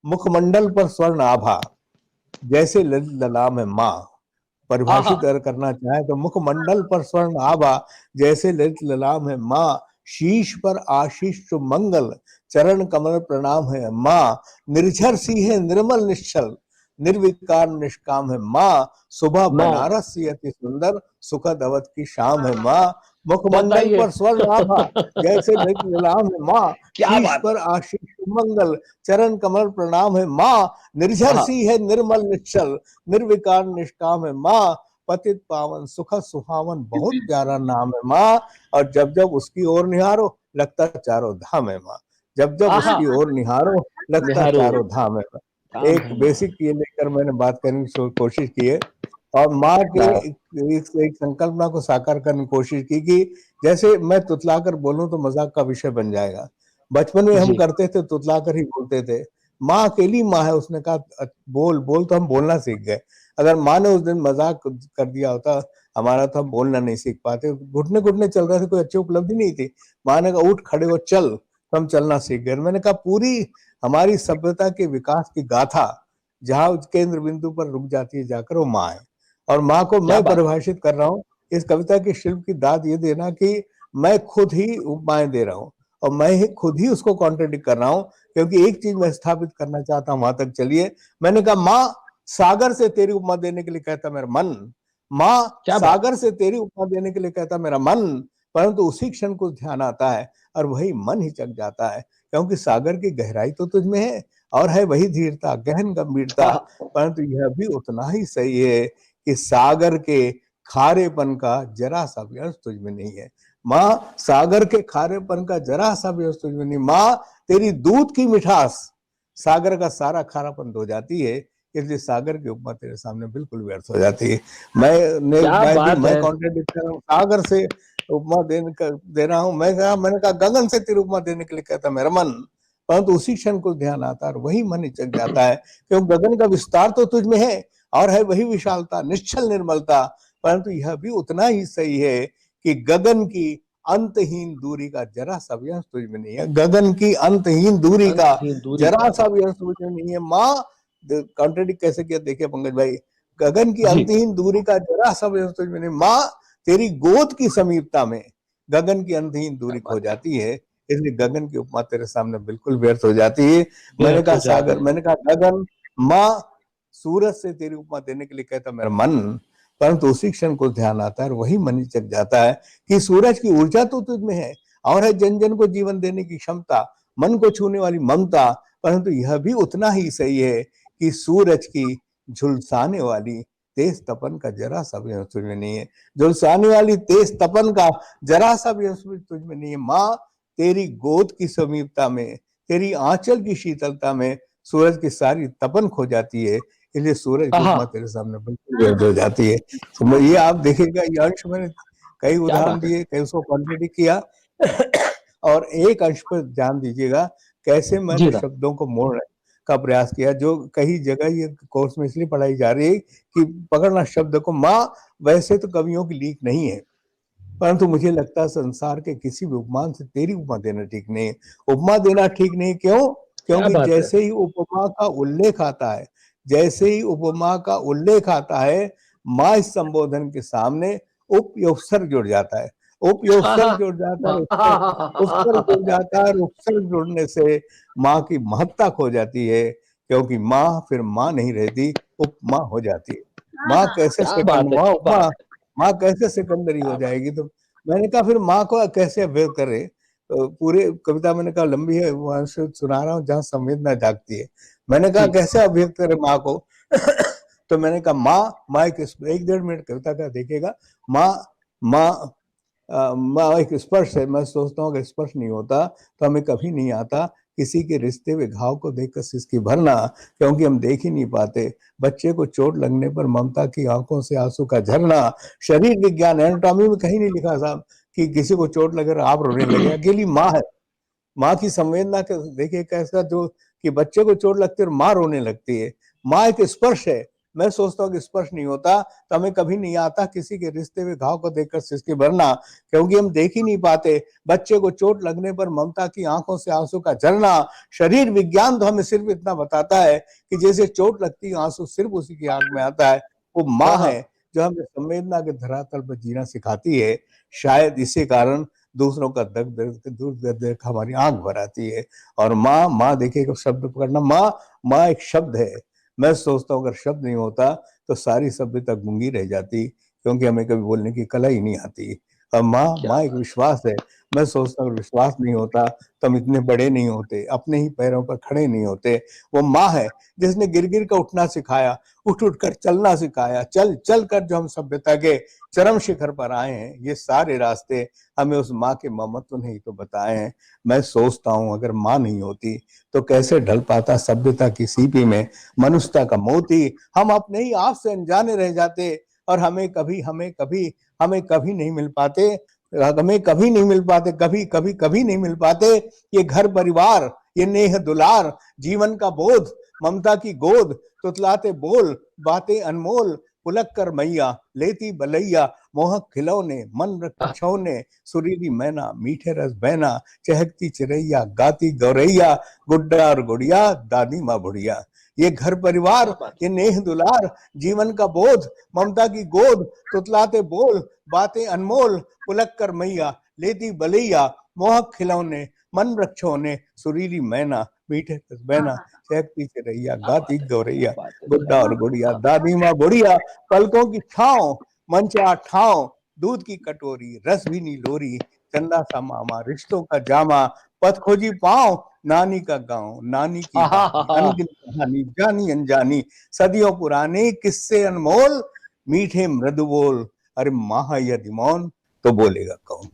मुखमंडल पर स्वर्ण आभा, जैसे ललित ललाम है माँ। आहा। परिभाषित अगर करना चाहे तो मुखमंडल पर स्वर्ण आभा, जैसे ललित ललाम है माँ। शीश पर आशीष मंगल, चरण कमल प्रणाम है माँ। निर्झर सी है निर्मल निश्चल, निर्विकार निष्काम है माँ। सुबह माँ। बनारस सी अति सुंदर, सुखद अवध की शाम है माँ। मुखमंडल बताइए। पर स्वर्ण आभा, जैसे ललित ललाम है माँ। क्या शीश बात पर है। आशीष मंगल, चरण कमल प्रणाम है माँ। निर्झर आहा। सी है निर्मल निश्चल, निर्विकार निष्काम है माँ। पतित पावन सुखद सुहावन, बहुत प्यारा नाम है माँ। और जब जब उसकी ओर निहारो, लगता चारों धाम है माँ। जब जब आहा। उसकी ओर निहारो, लगता निहारो। चारों धाम है माँ। काम एक है माँ। बेसिक ये लेकर मैंने बात करने की कोशिश की है। और माँ के क्या। एक संकल्पना को साकार करने की कोशिश की कि जैसे मैं तुतलाकर बोलूं तो मजाक का विषय बन जाएगा। बचपन में हम जी। करते थे, तुतलाकर ही बोलते थे। माँ अकेली माँ है, उसने कहा बोल बोल, तो हम बोलना सीख गए। अगर माँ ने उस दिन मजाक कर दिया होता हमारा, तो हम बोलना नहीं सीख पाते, घुटने घुटने चल रहे थे, कोई अच्छी उपलब्धि नहीं थी। माँ ने कहा उठ खड़े हो चल, तो हम चलना सीख गए। मैंने कहा पूरी हमारी सभ्यता के विकास की गाथा जहाँ केंद्र बिंदु पर रुक जाती है जाकर, वो माँ है। और माँ को क्या मैं बात है। परिभाषित कर रहा हूँ, इस कविता के शिल्प की दाद ये देना कि मैं खुद ही उपमाएं दे रहा हूँ, और मैं ही खुद ही उसको कॉन्ट्रडिक्ट कर रहा हूँ। क्योंकि एक चीज मैं स्थापित करना चाहता हूँ, वहां तक चलिए। मैंने कहा माँ सागर से तेरी उपमा देने के लिए कहता मेरा मन, माँ क्या बात सागर से तेरी उपमा देने के लिए कहता मेरा मन। परंतु उसी क्षण को ध्यान आता है, और वही मन हिचक जाता है। क्योंकि सागर की गहराई तो तुझ में है, और है वही धीरता गहन है। गंभीरता। आहा। परंतु यह भी उतना ही सही है कि सागर के खारेपन का जरा सा भी अंश तुझ में नहीं है। माँ सागर के खारेपन का जरा सा भी अंश तुझ में नहीं। माँ तेरी दूध की मिठास सागर का सारा खारापन धो जाती है। इसलिए सागर की उपमा तेरे सामने बिल्कुल व्यर्थ हो जाती है। क्या बात मैं है। कॉन्ट्रडिक्ट कर रहा हूँ, सागर से उपमा दे रहा हूँ। मैंने कहा गगन से तेरी उपमा देने के लिए कहता मेरा मन। परंतु उसी क्षण को ध्यान आता है, और वही मन हिचक जाता है। क्योंकि गगन का विस्तार तो तुझ में है, और है वही विशालता निश्चल निर्मलता। परंतु यह भी उतना ही सही है कि गगन की अंतहीन दूरी का जरा सा भी अंश तुझ में नहीं है। गगन की अंतहीन दूरी का अंतहीन दूरी जरा का। सा भी अंश तुझ में नहीं है माँ। कॉन्ट्रेडिक्ट कैसे किया देखिए पंकज भाई। गगन की जी। अंतहीन दूरी का जरा सा भी अंश तुझ में नहीं माँ। तेरी गोद की समीपता में गगन की अंतहीन क्या दूरी खो बात है। जाती है। इसलिए गगन की उपमा तेरे सामने बिल्कुल व्यर्थ हो जाती है। मैंने व्यर्थ कहा हो जाती सागर, है। मैंने कहा गगन, माँ सूरज से तेरी उपमा देने के लिए कहता मेरा मन। परंतु उसी क्षण को ध्यान आता है, और वही मन ही चक जाता है कि सूरज की ऊर्जा तो तुझ में है, और है जन जन को जीवन देने की क्षमता, मन को छूने वाली ममता। परंतु यह भी उतना ही सही है कि सूरज की झुलसाने वाली तेज तपन का जरा सा भी तुझ में नहीं है। झुलसाने वाली तेज तपन का जरा सा भी तुझ में नहीं है माँ। तेरी गोद की समीपता में, तेरी आंचल की शीतलता में सूरज की सारी तपन खो जाती है। इसलिए सूरज की आहा। उपमा तेरे सामने बिल्कुल व्यर्थ हो जाती है। तो ये आप देखिएगा, ये अंश मैंने कई क्या उदाहरण बात है। दिए, कई उसको कॉन्ट्रेडिक्ट किया। और एक अंश पर ध्यान दीजिएगा, कैसे जी मैंने ना। शब्दों को मोड़ने का प्रयास किया। जो कई जगह ये कोर्स में इसलिए पढ़ाई जा रही है कि पकड़ना शब्द को। माँ वैसे तो कवियों की लीक नहीं है, परंतु मुझे लगता है संसार के किसी भी उपमान से तेरी उपमा देना ठीक नहीं है। उपमा देना ठीक नहीं, क्यों? क्या क्योंकि बात है। जैसे ही उपमा का उल्लेख आता है, जैसे ही उपमा का उल्लेख आता है, माँ इस संबोधन के सामने उपयोगसर्ग जुड़ जाता है। आहा। उपयोगसर्ग जुड़ जाता है, उपसर्ग जुड़ जाता है, और उपसर्ग जुड़ने से माँ की महत्ता खो जाती है। क्योंकि माँ फिर माँ नहीं रहती, उपमा हो जाती है। माँ कैसे क्या सेकंड, बात है। माँ क्या उपमा, बात है। माँ कैसे सेकेंडरी हो क्या बात जाएगी? तो मैंने कहा फिर माँ को कैसे अभ्यय करे? पूरे कविता मैंने कहा लंबी है, वहां से सुना रहा हूँ जहाँ संवेदना जागती है। मैंने है। कहा जी। कैसे अभिव्यक्त करे माँ को? तो मैंने कहा माँ एक 1.5 मिनट कविता का देखिएगा। माँ माँ माँ एक स्पर्श है। मैं सोचता हूँ कि स्पर्श नहीं होता तो हमें कभी नहीं आता किसी के रिश्ते हुए घाव को देखकर सिसकी भरना, क्योंकि हम देख ही नहीं पाते। बच्चे को चोट लगने पर ममता की आंखों से आंसू का झरना। शरीर विज्ञान एनाटॉमी में कहीं नहीं लिखा साहब कि किसी को चोट लगे आप रोने लगे। अकेली माँ है, माँ की संवेदना देखिए कैसा, जो कि बच्चे को चोट लगती है और माँ रोने लगती है। माँ एक स्पर्श है मैं सोचता हूँ कि स्पर्श नहीं होता तो हमें कभी नहीं आता किसी के रिश्ते में घाव को देखकर सिसके भरना, क्योंकि हम देख ही नहीं पाते। बच्चे को चोट लगने पर ममता की आंखों से आंसू का झरना। शरीर विज्ञान तो हमें सिर्फ इतना बताता है कि जैसे चोट लगती है आंसू सिर्फ उसी की आंख में आता है। वो माँ है जो हमें संवेदना के धरातल पर जीना सिखाती है। शायद इसी कारण दूसरों का दूर देख हमारी आंख भर आती है। और माँ, माँ देखिए शब्द पकड़ना, माँ, माँ एक शब्द है। मैं सोचता हूँ अगर शब्द नहीं होता तो सारी सभ्यता गूंगी रह जाती, क्योंकि हमें कभी बोलने की कला ही नहीं आती। और माँ, माँ एक विश्वास है। मैं सोचता हूँ विश्वास नहीं होता तो हम इतने बड़े नहीं होते, अपने ही पैरों पर खड़े नहीं होते। वो माँ है जिसने गिर गिर कर उठना सिखाया, उठ उठ कर चलना सिखाया, चल चल कर जो हम सभ्यता के चरम शिखर पर आए हैं। ये सारे रास्ते हमें उस माँ के ममत्व ने ही तो बताए हैं। मैं सोचता हूँ अगर माँ नहीं होती तो कैसे ढल पाता सभ्यता की सीपी में मनुष्यता का मोती। हम अपने ही आप से अनजाने रह जाते और हमें कभी नहीं मिल पाते, हमें कभी नहीं मिल पाते, कभी नहीं मिल पाते। ये घर परिवार, ये नेह दुलार, जीवन का बोध, ममता की गोद, तुतलाते बोल, बातें अनमोल, पुलक कर मैया लेती बलैया, मोहक खिलौने, मन रक्षौने, सुरीली मैना, मीठे रस बहना, चहकती चिड़ैया, गाती गौरैया, गुड्डा और गुड़िया, दादी माँ बुढ़िया। ये घर परिवार, ये नेह दुलार, जीवन का बोध, ममता की गोद, तुतलाते बोल, बातें अनमोल, पुलक कर मैया लेती बलैया, मोहक खिलौने, मन रक्षोने, सुरीली मैना, मीठे रस बहना, चहकती चिड़ैया, गाती गौरैया, गुड्डा और गुड़िया, दादी माँ बुढ़िया, पलकों की छाँव, मंचा ठाव, दूध की कटोरी, रस भी नी लोरी, चंदा सा मामा, रिश्तों का जामा, पथ खोजी पाँव, नानी का गांव, नानी की बानी, अनगिनत कहानी, जानी अनजानी, सदियों पुराने किस्से अनमोल, मीठे मृदु बोल। अरे माँ यदि मौन तो बोलेगा कौन।